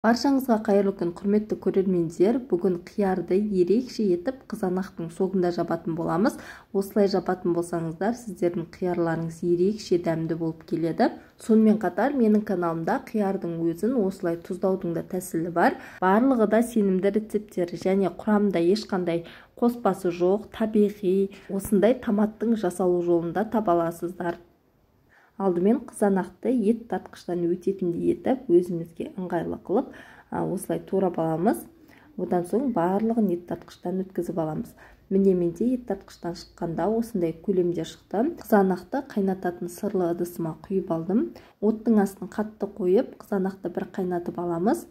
Баршаңызға қайырлы күн, құрметті көрермендер. Бүгін қиярды ерекше етіп қызанақтың согында жабатын боламыз. Осылай жабатын болсаңыздар, сіздердің қиярларыңыз ерекше дәмді болып келеді. Сонымен қатар менің каналымда қиярдың өзін осылай тұздаудың да тәсілі бар. Барлығы да сенімді рецепттер және құрамында ешқандай қоспасы жоқ, табиғи, осындай томаттың жасалу жолында таба аласыздар. Алдымен қызанақты ет тартқыштан өтетіндей етіп, өзімізге ыңғайлы қылып, осылай турап аламыз. Одан соң барлығын ет тартқыштан өткізіп аламыз. Міне менде ет тартқыштан шыққанда осындай көлемде шықты. Қызанақты қайнататын сырлы ыдысыма құйып алдым. Оттың астын қатты қойып, қызанақты бір қайнатып аламыз.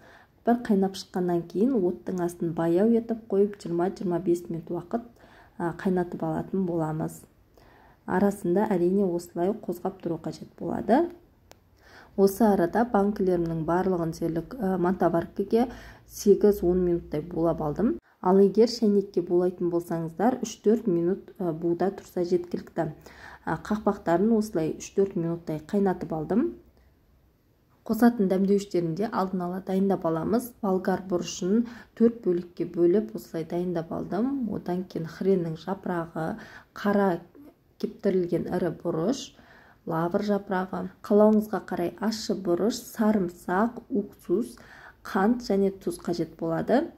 Бір қайнап шыққаннан кейін оттың астын баяу етіп қойып 20-25 минут уақыт қайнатып алатын боламыз. Арасында әрине осылай қозғап тұру қажет болады. Осы арада банкілерімнің барлығын дерлік монтоваркіге 8-10 минуттай булап алдым. Ал егер шәйнекке булайтын болсаңыздар 3-4 минут буда тұрса жеткілікті. Қақпақтарын осылай 3-4 минуттай қайнатып алдым. Қосатын дәмдеуіштерінде алдын ала дайындап аламыз. Болгар бұрышын 4 бөлікке бөліп осылай дайындап алдым. Одан кейін хреннің жапырағы, қара кептірілген ірі бұрыш, лавр жапырағы, қалауыңызға қарай ащы бұрыш, сарымсақ, уксус, қант және тұз қажет болады.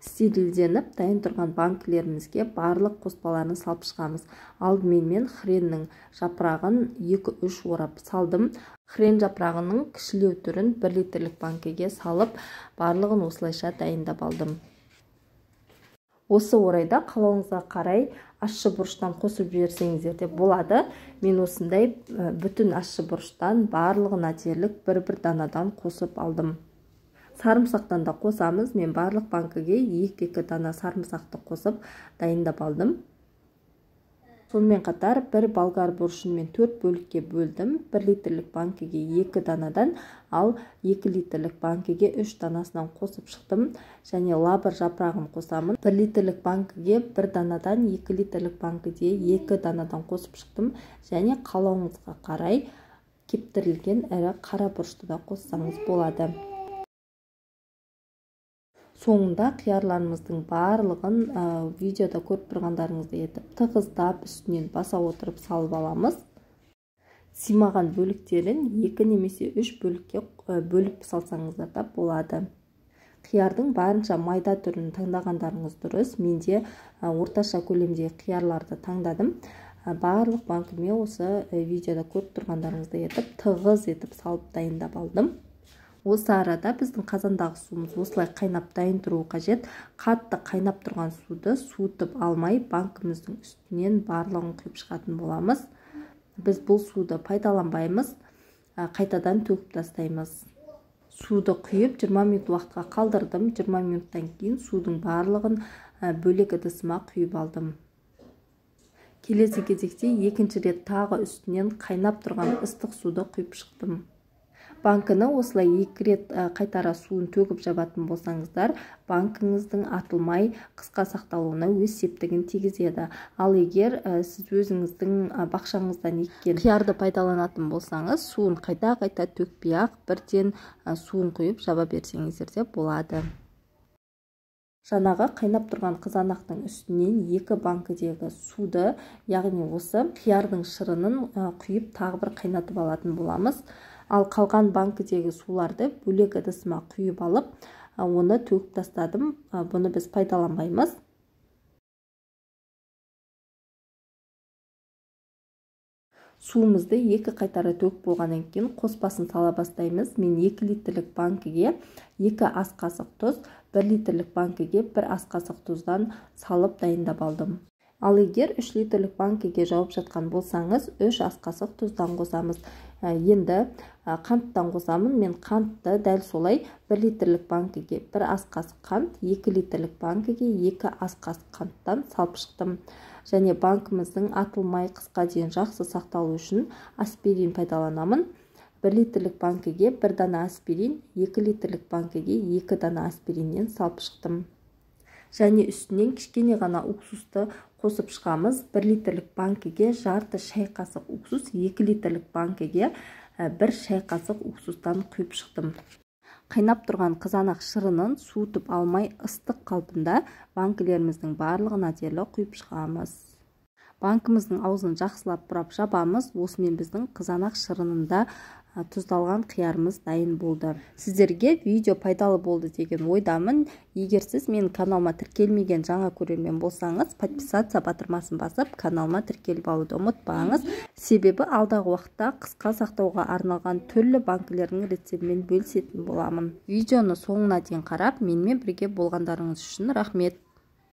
Стерилденіп дайын тұрған банкілерімізге барлық қоспаларын салып шығамыз. Алдымен мен хреннің жапырағын 2-3 орап салдым. Хрен жапырағының кішілеу түрін 1 литрлік банкіге салып, барлығын осылайша дайындап алдым. Осы орайда қалауыңызға қарай ащы бұрыштан қосып жіберсеңіздер де болады. Мен осындай бүтін ащы бұрыштан барлығына дерлік бір данадан қосып алдым. Сарымсақтан да қосамыз. Мен барлық банкіге 2-2 дана сарымсақты қосып дайындап алдым. Сонымен қатар бір болгар бұрышын мен 4 бөлікке бөлдім. 1 литрлік банкіге 2 данадан, ал 2 литрлік банкіге 3 данасынан қосып шықтым. Және лавр жапырағын қосамын. 1 литрлік банкіге 1 данадан, 2 литрлік банкіге 2 данадан қосып шықтым. Және қалауыңызға қарай кептірілген ірі қара бұрышты да қоссаңыз болады. Соңында қиярларымыздың барлығын видеода көріп тұрғандарыңызды етіп тығыздап үстінен баса отырып салып аламыз. Симаған бөліктерін 2 немесе 3 бөлікке бөліп салсаңыздар да болады. Қиярдың барынша майда түрін таңдағандарыңыз дұрыс. Менде орташа көлемде қиярларды таңдадым. Барлық банкіме осы видеода көріп тұрғандарыңызды етіп тығыз етіп салып дайындап алдым. Осы арада біздің қазандағы суымыз осылай қайнап дайын тұруы қажет. Қатты қайнап тұрған суды суытып алмай, банкіміздің үстінен барлығын құйып шығатын боламыз. Біз бұл суды пайдаланбаймыз, қайтадан төгіп тастаймыз. Суды құйып 20 минут уақытқа қалдырдым. 20 минуттан кейін судың барлығын бөлек ыдысыма құйып алдым. Келесі кезекте екінші рет тағы үстінен қайнап тұрған ыстық суды құйып шықтым. Банкіні осылай 2 рет қайтара суын төгіп жабатын болсаңыздар, банкіңіздің атылмай қысқа сақталуына өз септігін тигізеді. Ал егер сіз өзіңіздің бақшаңыздан еккен қиярды пайдаланатын болсаңыз, суын қайта-қайта төкпей-ақ бірден суын құйып жаба берсеңіздер де болады. Жаңағы қайнап тұрған қызанақтың үстінен 2 банкідегі суды, яғни осы қиярдың шырынын құйып тағы бір қайнатып алатын боламыз. Ал қалған банкідегі суларды бөлек ыдысыма құйып алып, оны төгіп тастадым. Бұны біз пайдаланбаймыз. Суымызды 2 қайтара төгіп болғаннан кейін қоспасын сала бастаймыз. Мен 2 литрлік банкіге 2 ас қасық тұз, 1 литрлік банкіге 1 ас қасық тұздан салып дайындап алдым. Ал егер 3 литрлік банкіге жауып жатқан болсаңыз, 3 ас қасық тұздан қосамыз. Енді қанттан қосамын. Мен қантты дәл солай 1 литрлік банкіге 1 ас қасық қант, 2 литрлік банкіге 2 ас қасық қанттан салып шықтым. Және банкіміздің атылмай қысқа дейін жақсы сақталу үшін аспирин пайдаланамын. 1 литрлік банкіге 1 дана аспирин, 2 литрлік банкіге 2 дана аспириннен салып шықтым. Және үстінен кішкене ғана уксусты қосып шығамыз. 1 литрлік банкіге жарты шай қасық уксус, 2 литрлік банкіге 1 шай қасық уксустан құйып шықтым. Қайнап тұрған қызанақ шырынын суытып алмай ыстық қалпында банкілеріміздің барлығына дерлік құйып шығамыз. Банкіміздің аузын жақсылап бұрап жабамыз. Осымен біздің қызанақ шырынында тұздалған қиярымыз дайын болды. Сіздерге видео пайдалы болды деген ойдамын. Егер сіз менің каналыма тіркелмеген жаңа көрермен болсаңыз, подписация батырмасын басып, каналыма тіркеліп алуды ұмытпаңыз. Себебі алдағы уақытта қысқа сақтауға арналған түрлі банкілердің рецептімен бөлісетін боламын. Видеоны соңына дейін қарап, менімен бірге болғандарыңыз үшін рахмет.